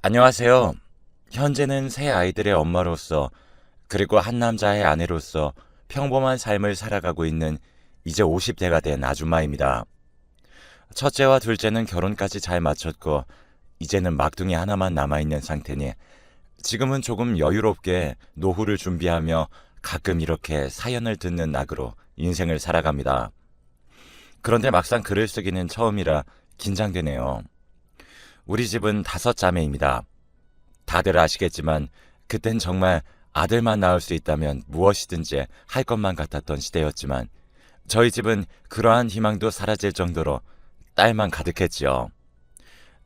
안녕하세요. 현재는 세 아이들의 엄마로서 그리고 한 남자의 아내로서 평범한 삶을 살아가고 있는 이제 50대가 된 아줌마입니다. 첫째와 둘째는 결혼까지 잘 마쳤고 이제는 막둥이 하나만 남아있는 상태니 지금은 조금 여유롭게 노후를 준비하며 가끔 이렇게 사연을 듣는 낙으로 인생을 살아갑니다. 그런데 막상 글을 쓰기는 처음이라 긴장되네요. 우리 집은 5자매입니다. 다들 아시겠지만 그땐 정말 아들만 낳을 수 있다면 무엇이든지 할 것만 같았던 시대였지만 저희 집은 그러한 희망도 사라질 정도로 딸만 가득했지요.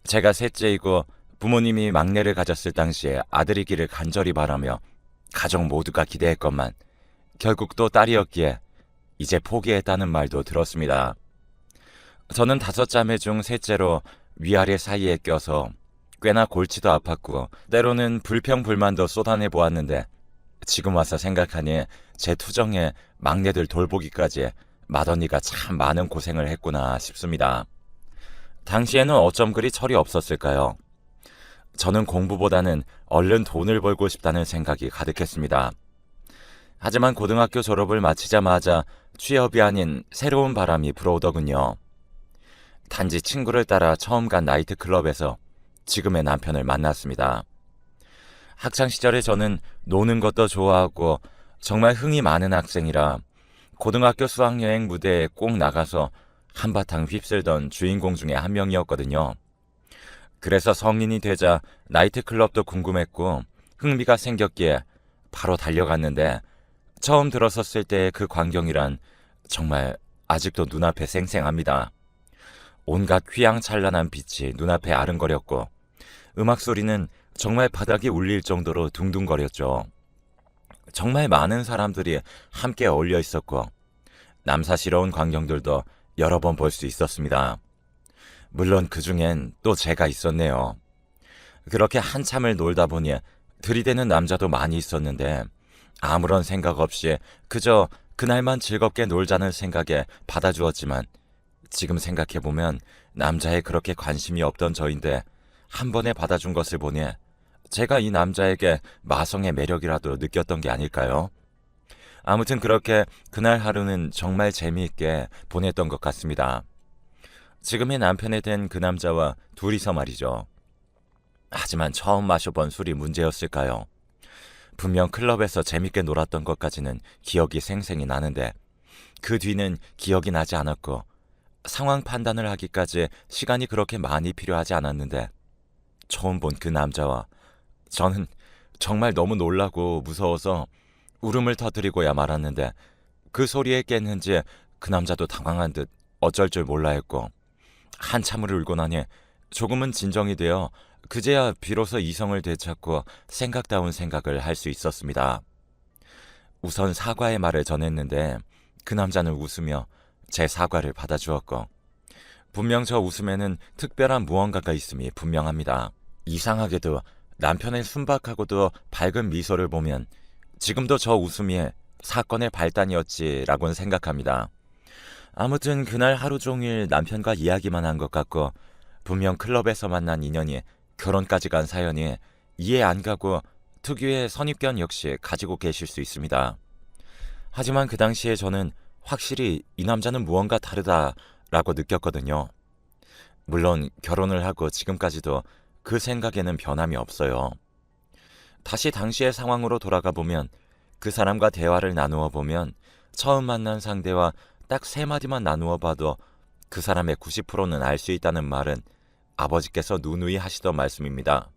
제가 셋째이고 부모님이 막내를 가졌을 당시에 아들이기를 간절히 바라며 가족 모두가 기대했건만 결국 또 딸이었기에 이제 포기했다는 말도 들었습니다. 저는 5자매 중 셋째로 위아래 사이에 껴서 꽤나 골치도 아팠고 때로는 불평불만도 쏟아내 보았는데 지금 와서 생각하니 제 투정에 막내들 돌보기까지 맏언니가 참 많은 고생을 했구나 싶습니다. 당시에는 어쩜 그리 철이 없었을까요? 저는 공부보다는 얼른 돈을 벌고 싶다는 생각이 가득했습니다. 하지만 고등학교 졸업을 마치자마자 취업이 아닌 새로운 바람이 불어오더군요. 단지 친구를 따라 처음 간 나이트클럽에서 지금의 남편을 만났습니다. 학창 시절에 저는 노는 것도 좋아하고 정말 흥이 많은 학생이라 고등학교 수학여행 무대에 꼭 나가서 한바탕 휩쓸던 주인공 중에 한 명이었거든요. 그래서 성인이 되자 나이트클럽도 궁금했고 흥미가 생겼기에 바로 달려갔는데 처음 들어섰을 때의 그 광경이란 정말 아직도 눈앞에 생생합니다. 온갖 휘황찬란한 빛이 눈앞에 아른거렸고 음악 소리는 정말 바닥이 울릴 정도로 둥둥거렸죠. 정말 많은 사람들이 함께 어울려 있었고 남사스러운 광경들도 여러 번 볼 수 있었습니다. 물론 그 중엔 또 제가 있었네요. 그렇게 한참을 놀다 보니 들이대는 남자도 많이 있었는데 아무런 생각 없이 그저 그날만 즐겁게 놀자는 생각에 받아주었지만 지금 생각해보면 남자에 그렇게 관심이 없던 저인데 한 번에 받아준 것을 보니 제가 이 남자에게 마성의 매력이라도 느꼈던 게 아닐까요? 아무튼 그렇게 그날 하루는 정말 재미있게 보냈던 것 같습니다. 지금의 남편이 된 그 남자와 둘이서 말이죠. 하지만 처음 마셔본 술이 문제였을까요? 분명 클럽에서 재밌게 놀았던 것까지는 기억이 생생히 나는데 그 뒤는 기억이 나지 않았고 상황 판단을 하기까지 시간이 그렇게 많이 필요하지 않았는데 처음 본 그 남자와 저는 정말 너무 놀라고 무서워서 울음을 터뜨리고야 말았는데 그 소리에 깼는지 그 남자도 당황한 듯 어쩔 줄 몰라 했고 한참을 울고 나니 조금은 진정이 되어 그제야 비로소 이성을 되찾고 생각다운 생각을 할 수 있었습니다. 우선 사과의 말을 전했는데 그 남자는 웃으며 제 사과를 받아주었고 분명 저 웃음에는 특별한 무언가가 있음이 분명합니다. 이상하게도 남편의 순박하고도 밝은 미소를 보면 지금도 저 웃음이 사건의 발단이었지라고는 생각합니다. 아무튼 그날 하루 종일 남편과 이야기만 한 것 같고 분명 클럽에서 만난 인연이 결혼까지 간 사연이 이해 안 가고 특유의 선입견 역시 가지고 계실 수 있습니다. 하지만 그 당시에 저는 확실히 이 남자는 무언가 다르다라고 느꼈거든요. 물론 결혼을 하고 지금까지도 그 생각에는 변함이 없어요. 다시 당시의 상황으로 돌아가 보면 그 사람과 대화를 나누어 보면 처음 만난 상대와 딱 3마디만 나누어 봐도 그 사람의 90%는 알 수 있다는 말은 아버지께서 누누이 하시던 말씀입니다.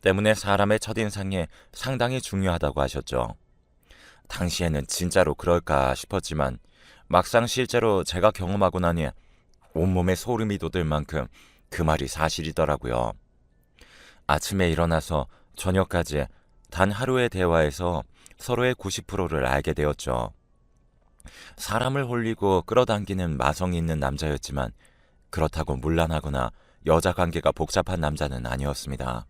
때문에 사람의 첫인상이 상당히 중요하다고 하셨죠. 당시에는 진짜로 그럴까 싶었지만 막상 실제로 제가 경험하고 나니 온몸에 소름이 돋을 만큼 그 말이 사실이더라고요. 아침에 일어나서 저녁까지 단 하루의 대화에서 서로의 90%를 알게 되었죠. 사람을 홀리고 끌어당기는 마성이 있는 남자였지만 그렇다고 문란하거나 여자 관계가 복잡한 남자는 아니었습니다.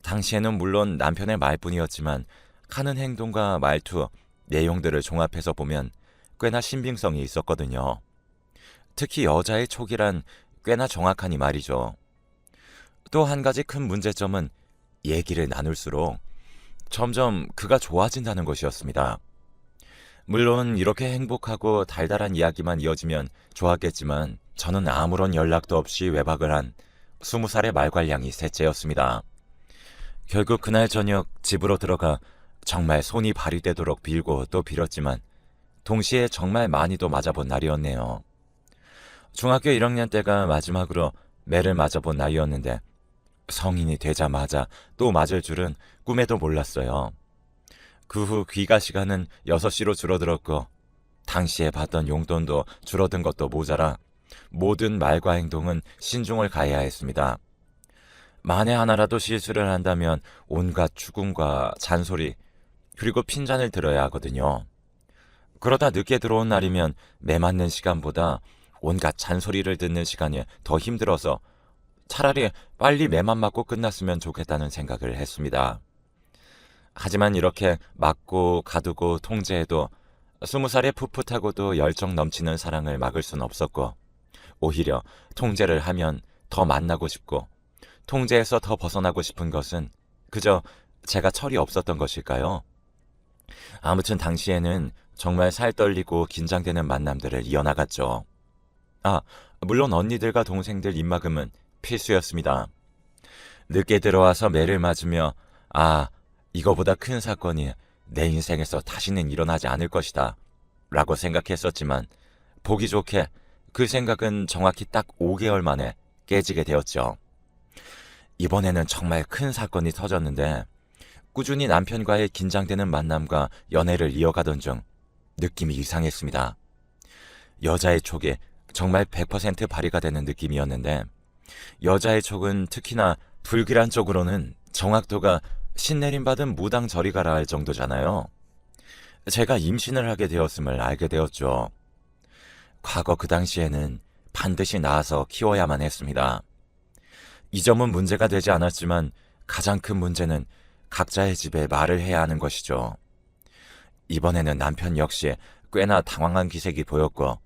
당시에는 물론 남편의 말뿐이었지만 하는 행동과 말투, 내용들을 종합해서 보면 꽤나 신빙성이 있었거든요. 특히 여자의 촉이란 꽤나 정확하니 말이죠. 또 한 가지 큰 문제점은 얘기를 나눌수록 점점 그가 좋아진다는 것이었습니다. 물론 이렇게 행복하고 달달한 이야기만 이어지면 좋았겠지만 저는 아무런 연락도 없이 외박을 한 20살의 말괄량이 셋째였습니다. 결국 그날 저녁 집으로 들어가 정말 손이 발이 되도록 빌고 또 빌었지만 동시에 정말 많이도 맞아본 날이었네요. 중학교 1학년 때가 마지막으로 매를 맞아본 나이였는데 성인이 되자마자 또 맞을 줄은 꿈에도 몰랐어요. 그 후 귀가 시간은 6시로 줄어들었고 당시에 받던 용돈도 줄어든 것도 모자라 모든 말과 행동은 신중을 가해야 했습니다. 만에 하나라도 실수를 한다면 온갖 죽음과 잔소리 그리고 핀잔을 들어야 하거든요. 그러다 늦게 들어온 날이면 매 맞는 시간보다 온갖 잔소리를 듣는 시간이 더 힘들어서 차라리 빨리 매만 맞고 끝났으면 좋겠다는 생각을 했습니다. 하지만 이렇게 맞고 가두고 통제해도 20살의 풋풋하고도 열정 넘치는 사랑을 막을 순 없었고 오히려 통제를 하면 더 만나고 싶고 통제에서 더 벗어나고 싶은 것은 그저 제가 철이 없었던 것일까요? 아무튼 당시에는 정말 살 떨리고 긴장되는 만남들을 이어나갔죠. 물론 언니들과 동생들 입막음은 필수였습니다. 늦게 들어와서 매를 맞으며 이거보다 큰 사건이 내 인생에서 다시는 일어나지 않을 것이다 라고 생각했었지만 보기 좋게 그 생각은 정확히 딱 5개월 만에 깨지게 되었죠. 이번에는 정말 큰 사건이 터졌는데 꾸준히 남편과의 긴장되는 만남과 연애를 이어가던 중 느낌이 이상했습니다. 여자의 촉이 정말 100% 발휘가 되는 느낌이었는데 여자의 촉은 특히나 불길한 쪽으로는 정확도가 신내림받은 무당 저리 가라 할 정도잖아요. 제가 임신을 하게 되었음을 알게 되었죠. 과거 그 당시에는 반드시 낳아서 키워야만 했습니다. 이 점은 문제가 되지 않았지만 가장 큰 문제는 각자의 집에 말을 해야 하는 것이죠. 이번에는 남편 역시 꽤나 당황한 기색이 보였고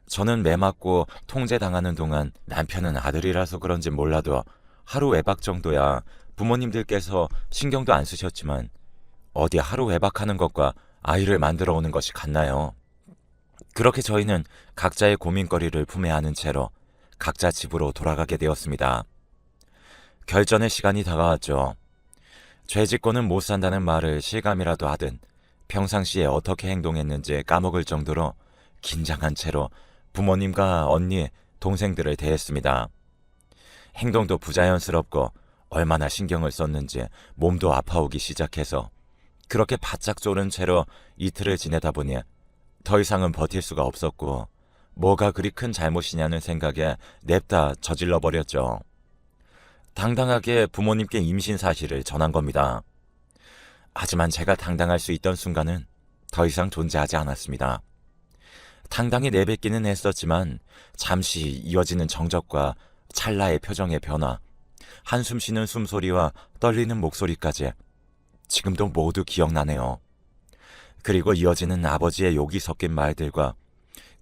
저는 매 맞고 통제당하는 동안 남편은 아들이라서 그런지 몰라도 하루 외박 정도야 부모님들께서 신경도 안 쓰셨지만 어디 하루 외박하는 것과 아이를 만들어 오는 것이 같나요? 그렇게 저희는 각자의 고민거리를 품에 안은 채로 각자 집으로 돌아가게 되었습니다. 결전의 시간이 다가왔죠. 죄 짓고는 못 산다는 말을 실감이라도 하든 평상시에 어떻게 행동했는지 까먹을 정도로 긴장한 채로 부모님과 언니, 동생들을 대했습니다. 행동도 부자연스럽고 얼마나 신경을 썼는지 몸도 아파오기 시작해서 그렇게 바짝 졸은 채로 이틀을 지내다 보니 더 이상은 버틸 수가 없었고 뭐가 그리 큰 잘못이냐는 생각에 냅다 저질러 버렸죠. 당당하게 부모님께 임신 사실을 전한 겁니다. 하지만 제가 당당할 수 있던 순간은 더 이상 존재하지 않았습니다. 당당히 내뱉기는 했었지만 잠시 이어지는 정적과 찰나의 표정의 변화, 한숨 쉬는 숨소리와 떨리는 목소리까지 지금도 모두 기억나네요. 그리고 이어지는 아버지의 욕이 섞인 말들과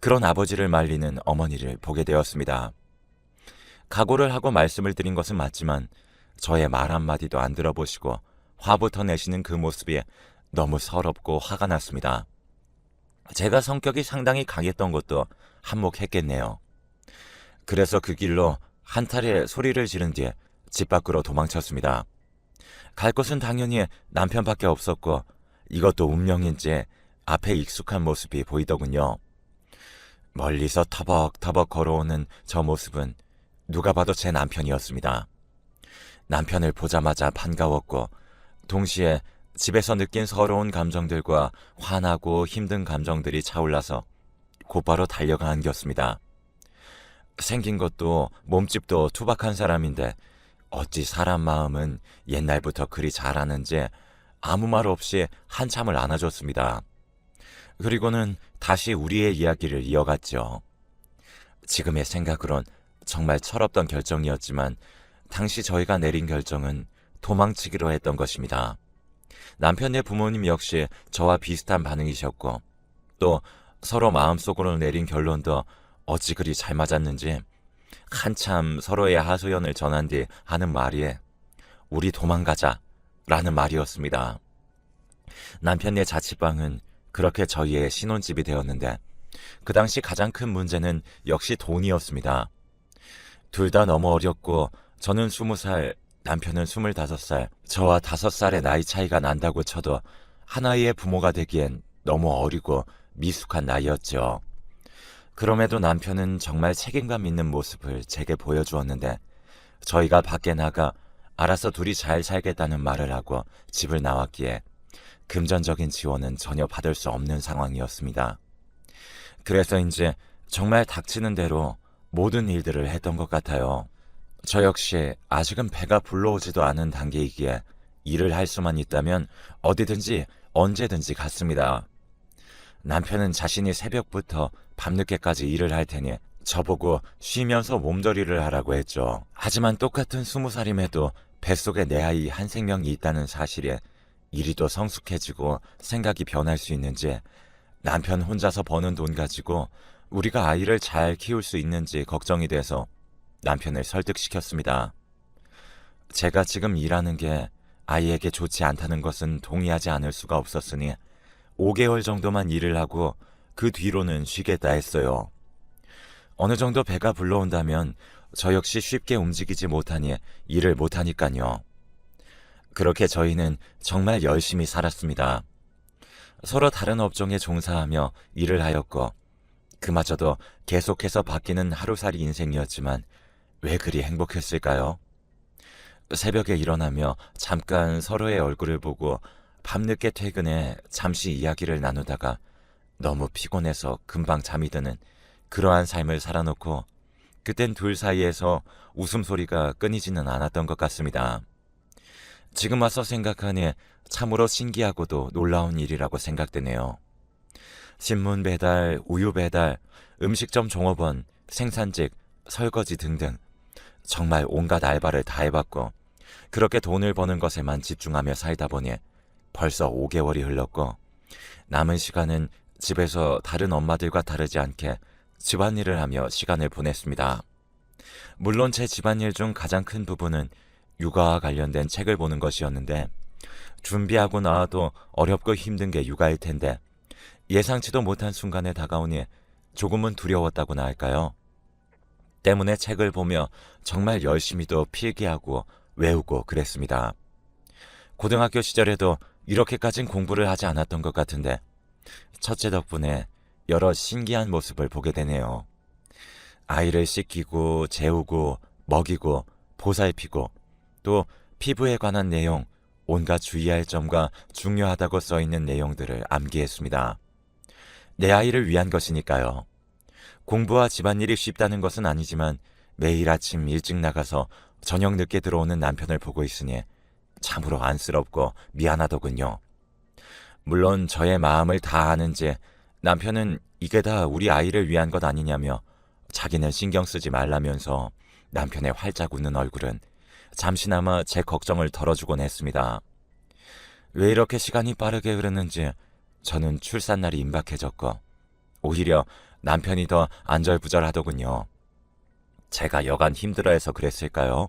그런 아버지를 말리는 어머니를 보게 되었습니다. 각오를 하고 말씀을 드린 것은 맞지만 저의 말 한마디도 안 들어보시고 화부터 내시는 그 모습이 너무 서럽고 화가 났습니다. 제가 성격이 상당히 강했던 것도 한몫했겠네요. 그래서 그 길로 한타리에 소리를 지른 뒤에 집 밖으로 도망쳤습니다. 갈 곳은 당연히 남편밖에 없었고 이것도 운명인지 앞에 익숙한 모습이 보이더군요. 멀리서 터벅터벅 걸어오는 저 모습은 누가 봐도 제 남편이었습니다. 남편을 보자마자 반가웠고 동시에 집에서 느낀 서러운 감정들과 화나고 힘든 감정들이 차올라서 곧바로 달려가 안겼습니다. 생긴 것도 몸집도 투박한 사람인데 어찌 사람 마음은 옛날부터 그리 잘하는지 아무 말 없이 한참을 안아줬습니다. 그리고는 다시 우리의 이야기를 이어갔죠. 지금의 생각으론 정말 철없던 결정이었지만 당시 저희가 내린 결정은 도망치기로 했던 것입니다. 남편의 부모님 역시 저와 비슷한 반응이셨고 또 서로 마음속으로 내린 결론도 어찌 그리 잘 맞았는지 한참 서로의 하소연을 전한 뒤 하는 말이 우리 도망가자 라는 말이었습니다. 남편의 자취방은 그렇게 저희의 신혼집이 되었는데 그 당시 가장 큰 문제는 역시 돈이었습니다. 둘 다 너무 어렸고 저는 20살, 남편은 25살, 저와 5살의 나이 차이가 난다고 쳐도 하나의 부모가 되기엔 너무 어리고 미숙한 나이였죠. 그럼에도 남편은 정말 책임감 있는 모습을 제게 보여주었는데 저희가 밖에 나가 알아서 둘이 잘 살겠다는 말을 하고 집을 나왔기에 금전적인 지원은 전혀 받을 수 없는 상황이었습니다. 그래서 이제 정말 닥치는 대로 모든 일들을 했던 것 같아요. 저 역시 아직은 배가 불러오지도 않은 단계이기에 일을 할 수만 있다면 어디든지 언제든지 갔습니다. 남편은 자신이 새벽부터 밤늦게까지 일을 할 테니 저보고 쉬면서 몸조리를 하라고 했죠. 하지만 똑같은 20살임에도 뱃속에 내 아이 한 생명이 있다는 사실에 일이 또 성숙해지고 생각이 변할 수 있는지 남편 혼자서 버는 돈 가지고 우리가 아이를 잘 키울 수 있는지 걱정이 돼서 남편을 설득시켰습니다. 제가 지금 일하는 게 아이에게 좋지 않다는 것은 동의하지 않을 수가 없었으니 5개월 정도만 일을 하고 그 뒤로는 쉬겠다 했어요. 어느 정도 배가 불러온다면 저 역시 쉽게 움직이지 못하니 일을 못하니까요. 그렇게 저희는 정말 열심히 살았습니다. 서로 다른 업종에 종사하며 일을 하였고 그마저도 계속해서 바뀌는 하루살이 인생이었지만 왜 그리 행복했을까요? 새벽에 일어나며 잠깐 서로의 얼굴을 보고 밤늦게 퇴근해 잠시 이야기를 나누다가 너무 피곤해서 금방 잠이 드는 그러한 삶을 살아놓고 그땐 둘 사이에서 웃음소리가 끊이지는 않았던 것 같습니다. 지금 와서 생각하니 참으로 신기하고도 놀라운 일이라고 생각되네요. 신문 배달, 우유 배달, 음식점 종업원, 생산직, 설거지 등등 정말 온갖 알바를 다 해봤고 그렇게 돈을 버는 것에만 집중하며 살다 보니 벌써 5개월이 흘렀고 남은 시간은 집에서 다른 엄마들과 다르지 않게 집안일을 하며 시간을 보냈습니다. 물론 제 집안일 중 가장 큰 부분은 육아와 관련된 책을 보는 것이었는데 준비하고 나와도 어렵고 힘든 게 육아일 텐데 예상치도 못한 순간에 다가오니 조금은 두려웠다고나 할까요? 때문에 책을 보며 정말 열심히도 필기하고 외우고 그랬습니다. 고등학교 시절에도 이렇게까진 공부를 하지 않았던 것 같은데 첫째 덕분에 여러 신기한 모습을 보게 되네요. 아이를 씻기고 재우고 먹이고 보살피고 또 피부에 관한 내용, 온갖 주의할 점과 중요하다고 써있는 내용들을 암기했습니다. 내 아이를 위한 것이니까요. 공부와 집안일이 쉽다는 것은 아니지만 매일 아침 일찍 나가서 저녁 늦게 들어오는 남편을 보고 있으니 참으로 안쓰럽고 미안하더군요. 물론 저의 마음을 다 아는지 남편은 이게 다 우리 아이를 위한 것 아니냐며 자기는 신경 쓰지 말라면서 남편의 활짝 웃는 얼굴은 잠시나마 제 걱정을 덜어주곤 했습니다. 왜 이렇게 시간이 빠르게 흐르는지 저는 출산날이 임박해졌고 오히려 남편이 더 안절부절하더군요. 제가 여간 힘들어해서 그랬을까요?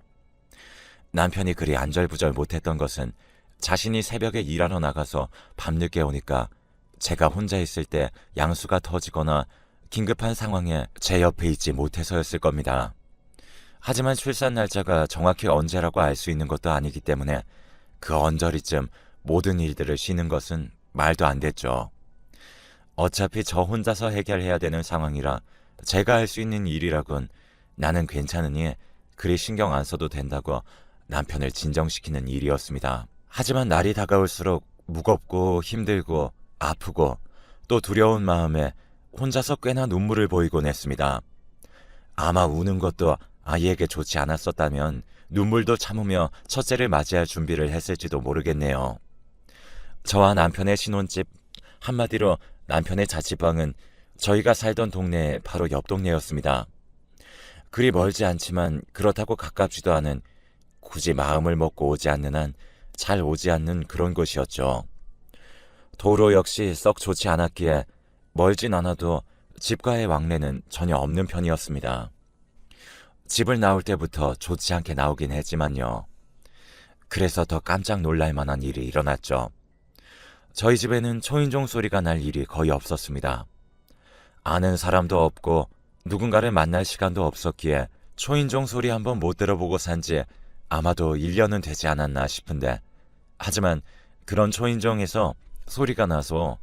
남편이 그리 안절부절 못했던 것은 자신이 새벽에 일하러 나가서 밤늦게 오니까 제가 혼자 있을 때 양수가 터지거나 긴급한 상황에 제 옆에 있지 못해서였을 겁니다. 하지만 출산 날짜가 정확히 언제라고 알 수 있는 것도 아니기 때문에 그 언저리쯤 모든 일들을 쉬는 것은 말도 안 됐죠. 어차피 저 혼자서 해결해야 되는 상황이라 제가 할 수 있는 일이라곤 나는 괜찮으니 그리 신경 안 써도 된다고 남편을 진정시키는 일이었습니다. 하지만 날이 다가올수록 무겁고 힘들고 아프고 또 두려운 마음에 혼자서 꽤나 눈물을 보이곤 했습니다. 아마 우는 것도 아이에게 좋지 않았었다면 눈물도 참으며 첫째를 맞이할 준비를 했을지도 모르겠네요. 저와 남편의 신혼집, 한마디로 남편의 자취방은 저희가 살던 동네 바로 옆 동네였습니다. 그리 멀지 않지만 그렇다고 가깝지도 않은 굳이 마음을 먹고 오지 않는 한 잘 오지 않는 그런 곳이었죠. 도로 역시 썩 좋지 않았기에 멀진 않아도 집과의 왕래는 전혀 없는 편이었습니다. 집을 나올 때부터 좋지 않게 나오긴 했지만요. 그래서 더 깜짝 놀랄 만한 일이 일어났죠. 저희 집에는 초인종 소리가 날 일이 거의 없었습니다. 아는 사람도 없고 누군가를 만날 시간도 없었기에 초인종 소리 한번 못 들어보고 산 지 아마도 1년은 되지 않았나 싶은데, 하지만 그런 초인종에서 소리가 나서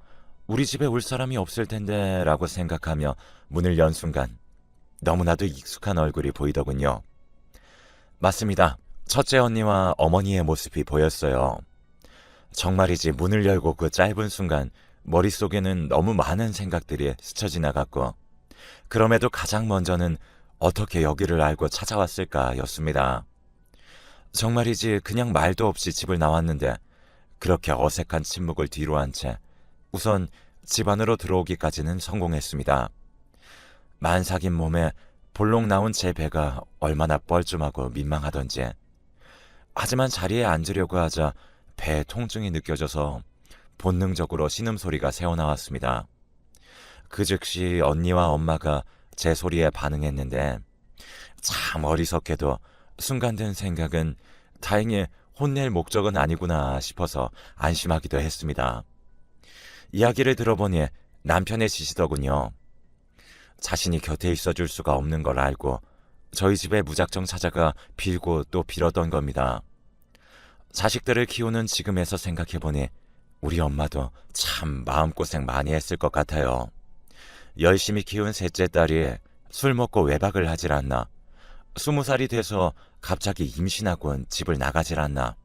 우리 집에 올 사람이 없을 텐데 라고 생각하며 문을 연 순간 너무나도 익숙한 얼굴이 보이더군요. 맞습니다. 첫째 언니와 어머니의 모습이 보였어요. 정말이지 문을 열고 그 짧은 순간 머릿속에는 너무 많은 생각들이 스쳐 지나갔고, 그럼에도 가장 먼저는 어떻게 여기를 알고 찾아왔을까 였습니다. 정말이지 그냥 말도 없이 집을 나왔는데 그렇게 어색한 침묵을 뒤로 한 채 우선 집 안으로 들어오기까지는 성공했습니다. 만삭인 몸에 볼록 나온 제 배가 얼마나 뻘쭘하고 민망하던지. 하지만 자리에 앉으려고 하자 배에 통증이 느껴져서 본능적으로 신음소리가 새어나왔습니다. 그 즉시 언니와 엄마가 제 소리에 반응했는데, 참 어리석게도 순간 든 생각은 다행히 혼낼 목적은 아니구나 싶어서 안심하기도 했습니다. 이야기를 들어보니 남편의 짓이더군요. 자신이 곁에 있어줄 수가 없는 걸 알고 저희 집에 무작정 찾아가 빌고 또 빌었던 겁니다. 자식들을 키우는 지금에서 생각해보니 우리 엄마도 참 마음고생 많이 했을 것 같아요. 열심히 키운 셋째 딸이 술 먹고 외박을 하질 않나, 20살이 돼서 갑자기 임신하곤 집을 나가질 않나.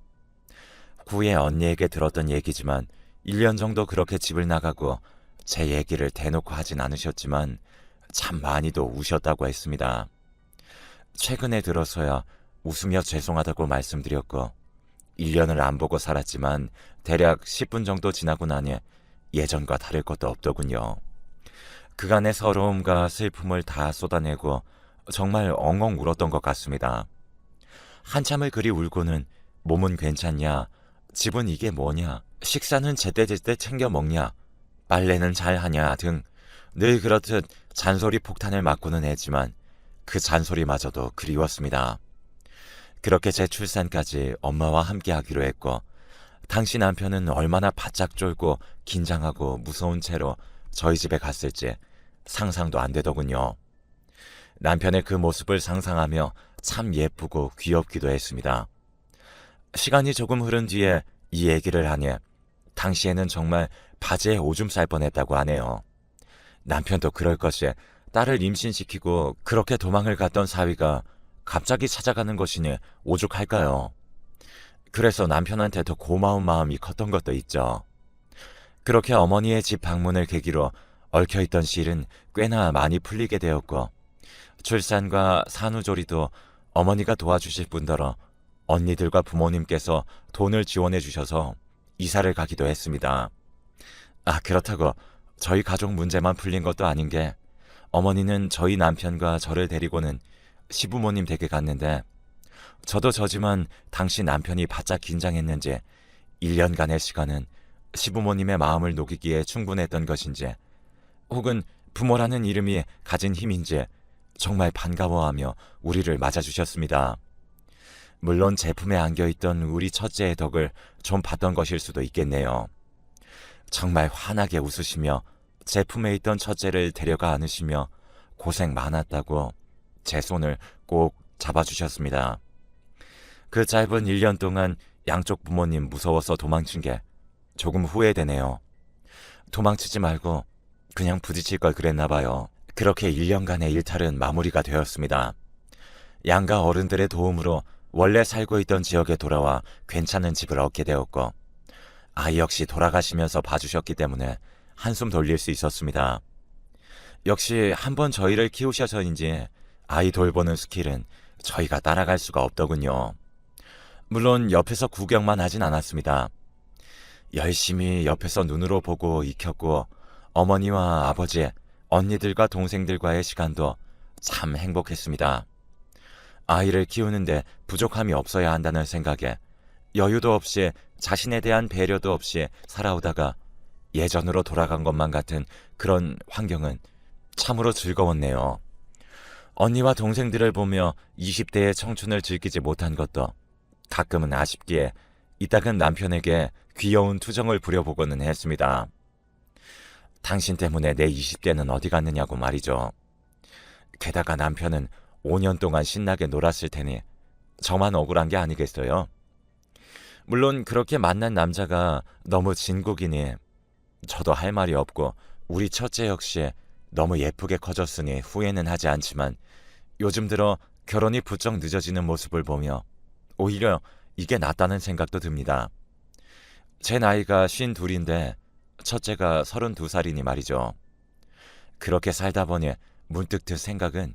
후에 언니에게 들었던 얘기지만 1년 정도 그렇게 집을 나가고 제 얘기를 대놓고 하진 않으셨지만 참 많이도 우셨다고 했습니다. 최근에 들어서야 웃으며 죄송하다고 말씀드렸고, 1년을 안 보고 살았지만 대략 10분 정도 지나고 나니 예전과 다를 것도 없더군요. 그간의 서러움과 슬픔을 다 쏟아내고 정말 엉엉 울었던 것 같습니다. 한참을 그리 울고는 몸은 괜찮냐, 집은 이게 뭐냐, 식사는 제때제때 챙겨 먹냐, 빨래는 잘하냐 등 늘 그렇듯 잔소리 폭탄을 맞고는 했지만 그 잔소리마저도 그리웠습니다. 그렇게 제 출산까지 엄마와 함께 하기로 했고, 당시 남편은 얼마나 바짝 쫄고 긴장하고 무서운 채로 저희 집에 갔을지 상상도 안 되더군요. 남편의 그 모습을 상상하며 참 예쁘고 귀엽기도 했습니다. 시간이 조금 흐른 뒤에 이 얘기를 하니 당시에는 정말 바지에 오줌 쌀 뻔했다고 하네요. 남편도 그럴 것이 딸을 임신시키고 그렇게 도망을 갔던 사위가 갑자기 찾아가는 것이니 오죽할까요? 그래서 남편한테 더 고마운 마음이 컸던 것도 있죠. 그렇게 어머니의 집 방문을 계기로 얽혀있던 실은 꽤나 많이 풀리게 되었고, 출산과 산후조리도 어머니가 도와주실 뿐더러 언니들과 부모님께서 돈을 지원해 주셔서 이사를 가기도 했습니다. 그렇다고 저희 가족 문제만 풀린 것도 아닌 게, 어머니는 저희 남편과 저를 데리고는 시부모님 댁에 갔는데, 저도 저지만 당시 남편이 바짝 긴장했는지 1년간의 시간은 시부모님의 마음을 녹이기에 충분했던 것인지, 혹은 부모라는 이름이 가진 힘인지 정말 반가워하며 우리를 맞아주셨습니다. 물론 제품에 안겨있던 우리 첫째의 덕을 좀 봤던 것일 수도 있겠네요. 정말 환하게 웃으시며 제품에 있던 첫째를 데려가 안으시며 고생 많았다고 제 손을 꼭 잡아주셨습니다. 그 짧은 1년 동안 양쪽 부모님 무서워서 도망친 게 조금 후회되네요. 도망치지 말고 그냥 부딪힐 걸 그랬나 봐요. 그렇게 1년간의 일탈은 마무리가 되었습니다. 양가 어른들의 도움으로 원래 살고 있던 지역에 돌아와 괜찮은 집을 얻게 되었고, 아이 역시 돌아가시면서 봐주셨기 때문에 한숨 돌릴 수 있었습니다. 역시 한번 저희를 키우셔서인지 아이 돌보는 스킬은 저희가 따라갈 수가 없더군요. 물론 옆에서 구경만 하진 않았습니다. 열심히 옆에서 눈으로 보고 익혔고, 어머니와 아버지, 언니들과 동생들과의 시간도 참 행복했습니다. 아이를 키우는데 부족함이 없어야 한다는 생각에 여유도 없이 자신에 대한 배려도 없이 살아오다가 예전으로 돌아간 것만 같은 그런 환경은 참으로 즐거웠네요. 언니와 동생들을 보며 20대의 청춘을 즐기지 못한 것도 가끔은 아쉽기에 이따금 남편에게 귀여운 투정을 부려보고는 했습니다. 당신 때문에 내 20대는 어디 갔느냐고 말이죠. 게다가 남편은 5년 동안 신나게 놀았을 테니 저만 억울한 게 아니겠어요? 물론 그렇게 만난 남자가 너무 진국이니 저도 할 말이 없고 우리 첫째 역시 너무 예쁘게 커졌으니 후회는 하지 않지만 요즘 들어 결혼이 부쩍 늦어지는 모습을 보며 오히려 이게 낫다는 생각도 듭니다. 제 나이가 52인데 첫째가 32살이니 말이죠. 그렇게 살다 보니 문득 든 생각은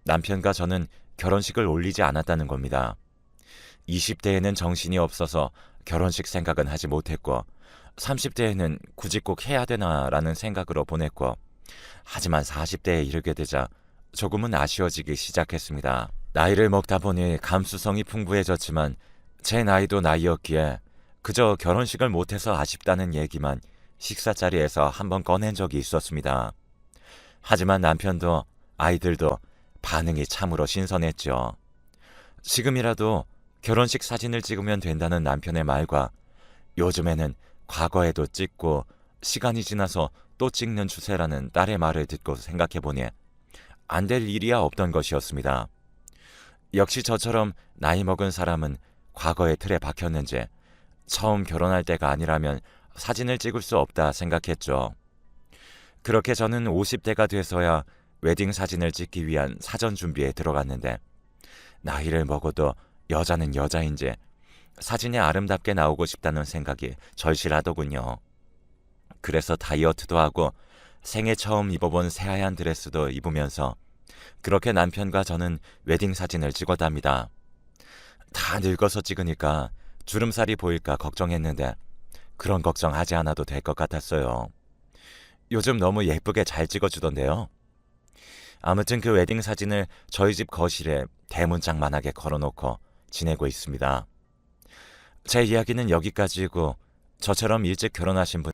남편과 저는 결혼식을 올리지 않았다는 겁니다. 20대에는 정신이 없어서 결혼식 생각은 하지 못했고 30대에는 굳이 꼭 해야 되나라는 생각으로 보냈고 하지만 40대에 이르게 되자 조금은 아쉬워지기 시작했습니다. 나이를 먹다 보니 감수성이 풍부해졌지만 제 나이도 나이였기에 그저 결혼식을 못해서 아쉽다는 얘기만 식사 자리에서 한번 꺼낸 적이 있었습니다. 하지만 남편도 아이들도 반응이 참으로 신선했죠. 지금이라도 결혼식 사진을 찍으면 된다는 남편의 말과 요즘에는 과거에도 찍고 시간이 지나서 또 찍는 추세라는 딸의 말을 듣고 생각해보니 안 될 일이야 없던 것이었습니다. 역시 저처럼 나이 먹은 사람은 과거의 틀에 박혔는지 처음 결혼할 때가 아니라면 사진을 찍을 수 없다 생각했죠. 그렇게 저는 50대가 돼서야 웨딩 사진을 찍기 위한 사전 준비에 들어갔는데 나이를 먹어도 여자는 여자인지 사진이 아름답게 나오고 싶다는 생각이 절실하더군요. 그래서 다이어트도 하고 생애 처음 입어본 새하얀 드레스도 입으면서 그렇게 남편과 저는 웨딩 사진을 찍어답니다. 다 늙어서 찍으니까 주름살이 보일까 걱정했는데 그런 걱정하지 않아도 될 것 같았어요. 요즘 너무 예쁘게 잘 찍어주던데요. 아무튼 그 웨딩 사진을 저희 집 거실에 대문짝만하게 걸어놓고 지내고 있습니다. 제 이야기는 여기까지이고 저처럼 일찍 결혼하신 분